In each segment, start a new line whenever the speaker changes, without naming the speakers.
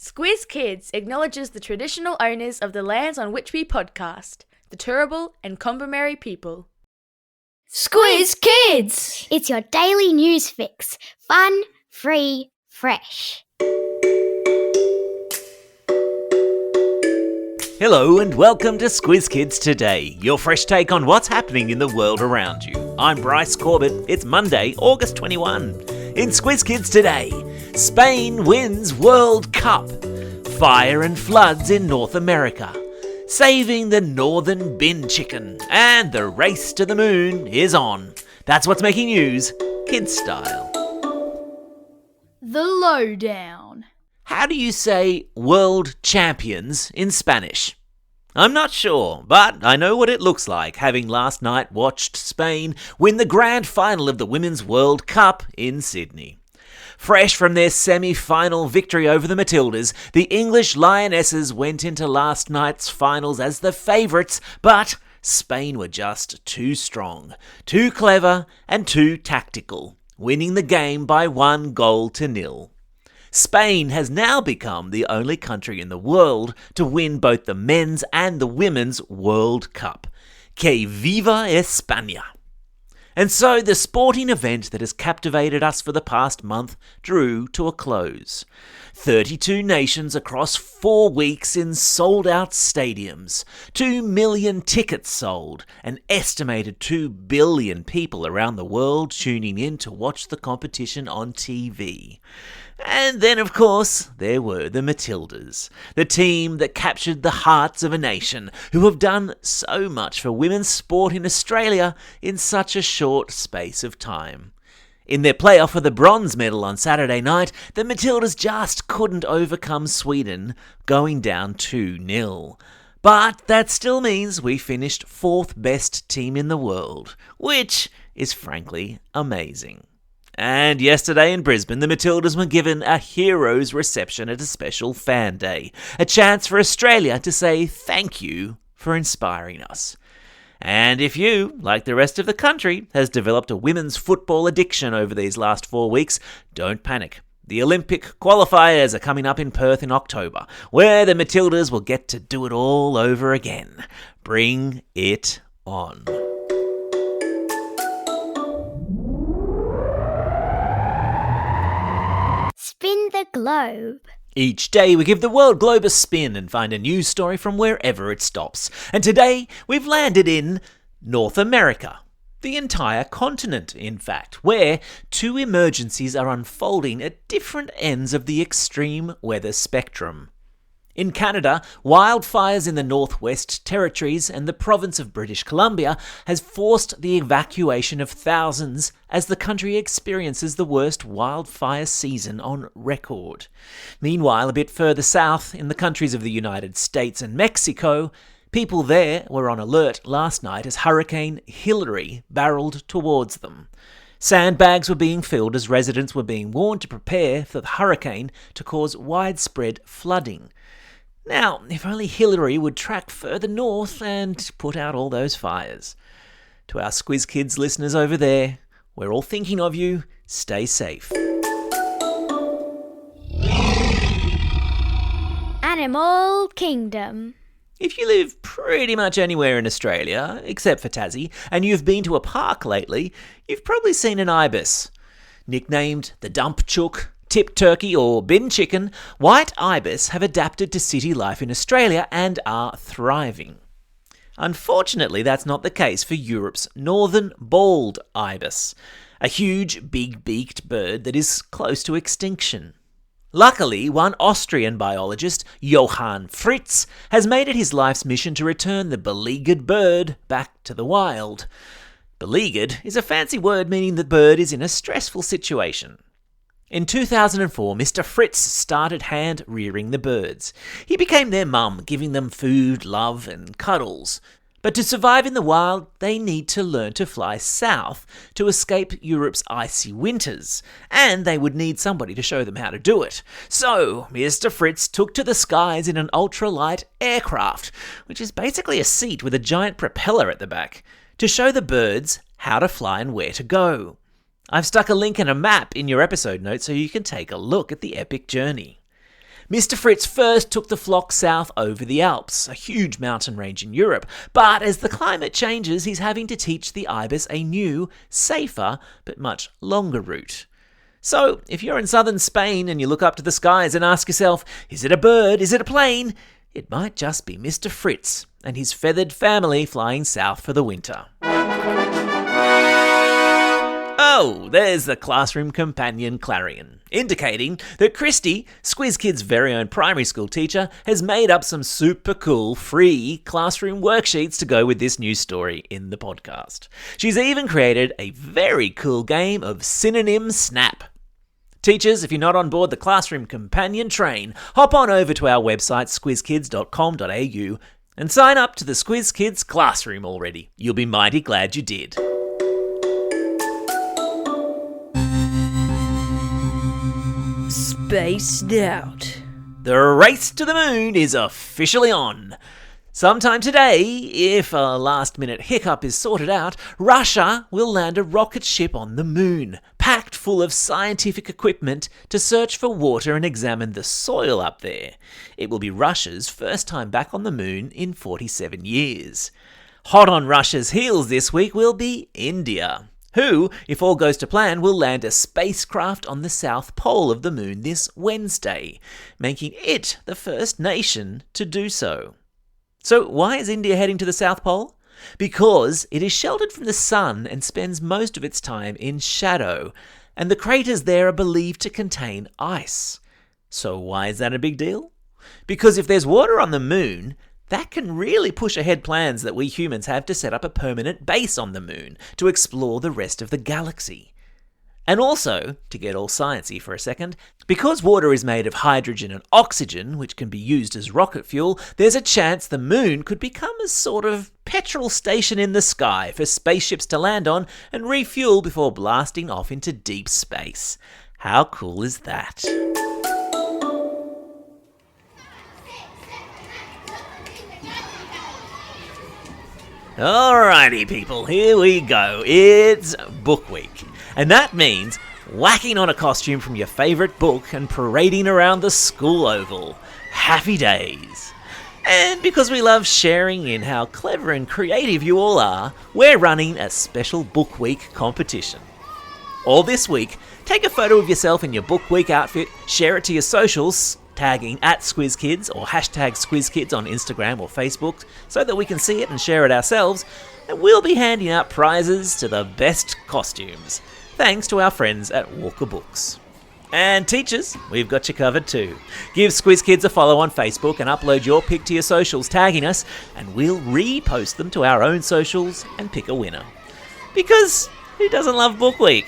Squiz Kids acknowledges the traditional owners of the lands on which we podcast, the Turrbal and Combermary people.
Squiz Kids! It's your daily news fix. Fun, free, fresh.
Hello and welcome to Squiz Kids Today, your fresh take on what's happening in the world around you. I'm Bryce Corbett. It's Monday, August 21. In Squiz Kids Today, Spain wins World Cup. Fire and floods in North America. Saving the northern bin chicken. And the race to the moon is on. That's what's making news, kids style.
The lowdown.
How do you say world champions in Spanish? I'm not sure, but I know what it looks like, having last night watched Spain win the grand final of the Women's World Cup in Sydney. Fresh from their semi-final victory over the Matildas, the English Lionesses went into last night's finals as the favourites, but Spain were just too strong, too clever and too tactical, winning the game by 1-0. Spain has now become the only country in the world to win both the men's and the women's World Cup. Que viva España! And so the sporting event that has captivated us for the past month drew to a close. 32 nations across 4 weeks in sold-out stadiums, 2 million tickets sold, an estimated 2 billion people around the world tuning in to watch the competition on TV. And then, of course, there were the Matildas, the team that captured the hearts of a nation, who have done so much for women's sport in Australia in such a short space of time. In their playoff for the bronze medal on Saturday night, the Matildas just couldn't overcome Sweden, going down 2-0. But that still means we finished 4th best team in the world, which is frankly amazing. And yesterday in Brisbane, the Matildas were given a hero's reception at a special fan day, a chance for Australia to say thank you for inspiring us. And if you, like the rest of the country, has developed a women's football addiction over these last 4 weeks, don't panic. The Olympic qualifiers are coming up in Perth in October, where the Matildas will get to do it all over again. Bring it on.
Spin the globe.
Each day we give the world globe a spin and find a news story from wherever it stops. And today we've landed in North America. The entire continent, in fact, where 2 emergencies are unfolding at different ends of the extreme weather spectrum. In Canada, wildfires in the Northwest Territories and the province of British Columbia has forced the evacuation of thousands as the country experiences the worst wildfire season on record. Meanwhile, a bit further south, in the countries of the United States and Mexico, people there were on alert last night as Hurricane Hillary barreled towards them. Sandbags were being filled as residents were being warned to prepare for the hurricane to cause widespread flooding. Now, if only Hillary would track further north and put out all those fires. To our Squiz Kids listeners over there, we're all thinking of you. Stay safe.
Animal Kingdom.
If you live pretty much anywhere in Australia, except for Tassie, and you've been to a park lately, you've probably seen an ibis. Nicknamed the dump chook, tip turkey or bin chicken, white ibis have adapted to city life in Australia and are thriving. Unfortunately, that's not the case for Europe's northern bald ibis, a huge big-beaked bird that is close to extinction. Luckily, one Austrian biologist, Johann Fritz, has made it his life's mission to return the beleaguered bird back to the wild. Beleaguered is a fancy word meaning the bird is in a stressful situation. In 2004, Mr. Fritz started hand-rearing the birds. He became their mum, giving them food, love and cuddles. But to survive in the wild, they need to learn to fly south to escape Europe's icy winters, and they would need somebody to show them how to do it. So, Mr. Fritz took to the skies in an ultralight aircraft, which is basically a seat with a giant propeller at the back, to show the birds how to fly and where to go. I've stuck a link and a map in your episode notes so you can take a look at the epic journey. Mr. Fritz first took the flock south over the Alps, a huge mountain range in Europe, but as the climate changes, he's having to teach the ibis a new, safer, but much longer route. So, if you're in southern Spain and you look up to the skies and ask yourself, is it a bird, is it a plane? It might just be Mr. Fritz and his feathered family flying south for the winter. Oh, there's the classroom companion clarion, indicating that Christy, Squiz Kids' very own primary school teacher, has made up some super cool free classroom worksheets to go with this news story in the podcast. She's even created a very cool game of Synonym Snap. Teachers, if you're not on board the classroom companion train, hop on over to our website squizkids.com.au and sign up to the Squiz Kids classroom already. You'll be mighty glad you did.
Spaced out.
The race to the moon is officially on. Sometime today, if a last-minute hiccup is sorted out, Russia will land a rocket ship on the moon, packed full of scientific equipment to search for water and examine the soil up there. It will be Russia's first time back on the moon in 47 years. Hot on Russia's heels this week will be India, who, if all goes to plan, will land a spacecraft on the south pole of the moon this Wednesday, making it the first nation to do so. So why is India heading to the South Pole? Because it is sheltered from the sun and spends most of its time in shadow, and the craters there are believed to contain ice. So why is that a big deal? Because if there's water on the moon, that can really push ahead plans that we humans have to set up a permanent base on the moon to explore the rest of the galaxy. And also, to get all sciencey for a second, because water is made of hydrogen and oxygen, which can be used as rocket fuel, there's a chance the moon could become a sort of petrol station in the sky for spaceships to land on and refuel before blasting off into deep space. How cool is that? Alrighty people, here we go. It's book week. And that means whacking on a costume from your favourite book and parading around the school oval. Happy days. And because we love sharing in how clever and creative you all are, we're running a special book week competition. All this week, take a photo of yourself in your book week outfit, share it to your socials, tagging @SquizKids or #SquizKids on Instagram or Facebook so that we can see it and share it ourselves, and we'll be handing out prizes to the best costumes, thanks to our friends at Walker Books. And teachers, we've got you covered too. Give Squiz Kids a follow on Facebook and upload your pic to your socials tagging us, and we'll repost them to our own socials and pick a winner. Because who doesn't love Book Week?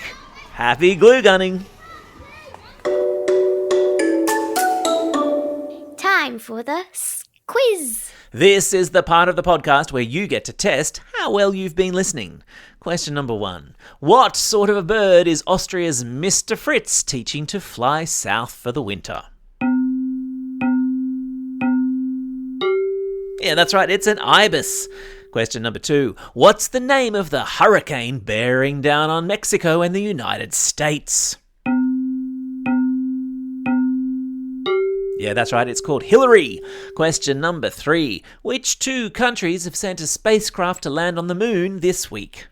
Happy glue gunning!
Time for the quiz.
This is the part of the podcast where you get to test how well you've been listening. Question number 1. What sort of a bird is Austria's Mr. Fritz teaching to fly south for the winter? Yeah, that's right, it's an ibis. Question number 2. What's the name of the hurricane bearing down on Mexico and the United States? Yeah, that's right, it's called Hillary. Question number 3. Which 2 countries have sent a spacecraft to land on the moon this week?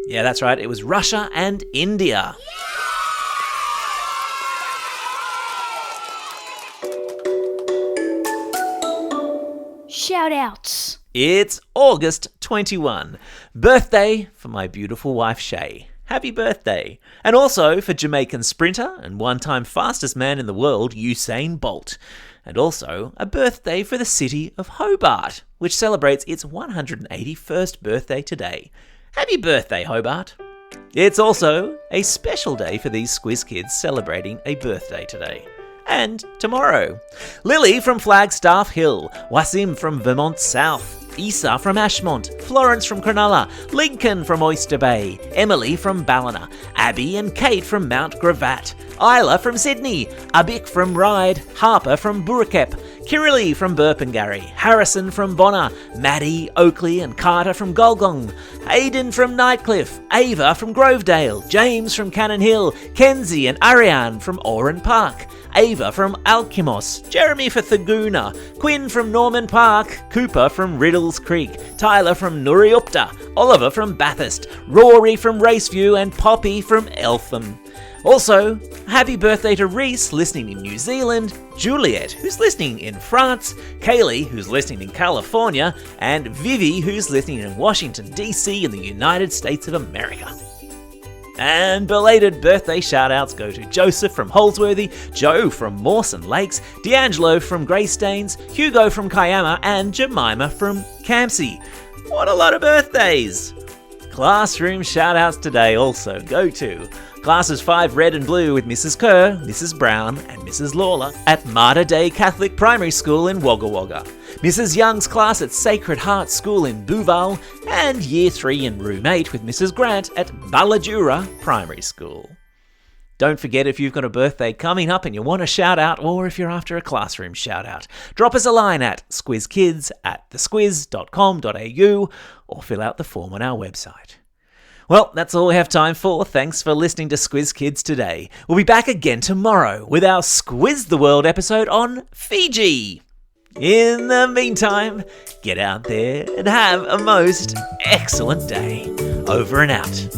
Yeah, that's right, it was Russia and India.
Shout-outs.
It's August 21. Birthday for my beautiful wife Shay. Happy birthday. And also for Jamaican sprinter and one-time fastest man in the world, Usain Bolt. And also a birthday for the city of Hobart, which celebrates its 181st birthday today. Happy birthday, Hobart. It's also a special day for these Squiz Kids celebrating a birthday today. And tomorrow. Lily from Flagstaff Hill, Wasim from Vermont South, Isa from Ashmont, Florence from Cronulla, Lincoln from Oyster Bay, Emily from Ballina, Abby and Kate from Mount Gravatt, Isla from Sydney, Abik from Ryde, Harper from Burrakep, Kirili from Burpengary, Harrison from Bonner, Maddie, Oakley and Carter from Golgong, Aidan from Nightcliff, Ava from Grovedale, James from Cannon Hill, Kenzie and Ariane from Oran Park, Ava from Alkimos, Jeremy for Thaguna, Quinn from Norman Park, Cooper from Riddles Creek, Tyler from Nuriupta, Oliver from Bathurst, Rory from Raceview and Poppy from Eltham. Also, happy birthday to Reese, listening in New Zealand, Juliet, who's listening in France, Kaylee, who's listening in California, and Vivi, who's listening in Washington, D.C. in the United States of America. And belated birthday shout-outs go to Joseph from Holsworthy, Joe from Mawson Lakes, D'Angelo from Greystanes, Hugo from Kiama, and Jemima from Campsie. What a lot of birthdays! Classroom shout-outs today also go to Classes 5 Red and Blue with Mrs. Kerr, Mrs. Brown and Mrs. Lawler at Mater Dei Catholic Primary School in Wagga Wagga, Mrs. Young's class at Sacred Heart School in Booval, and Year 3 in Room 8 with Mrs. Grant at Balladura Primary School. Don't forget, if you've got a birthday coming up and you want a shout out, or if you're after a classroom shout out, drop us a line at squizkids@thesquiz.com.au or fill out the form on our website. Well, that's all we have time for. Thanks for listening to Squiz Kids today. We'll be back again tomorrow with our Squiz the World episode on Fiji. In the meantime, get out there and have a most excellent day. Over and out.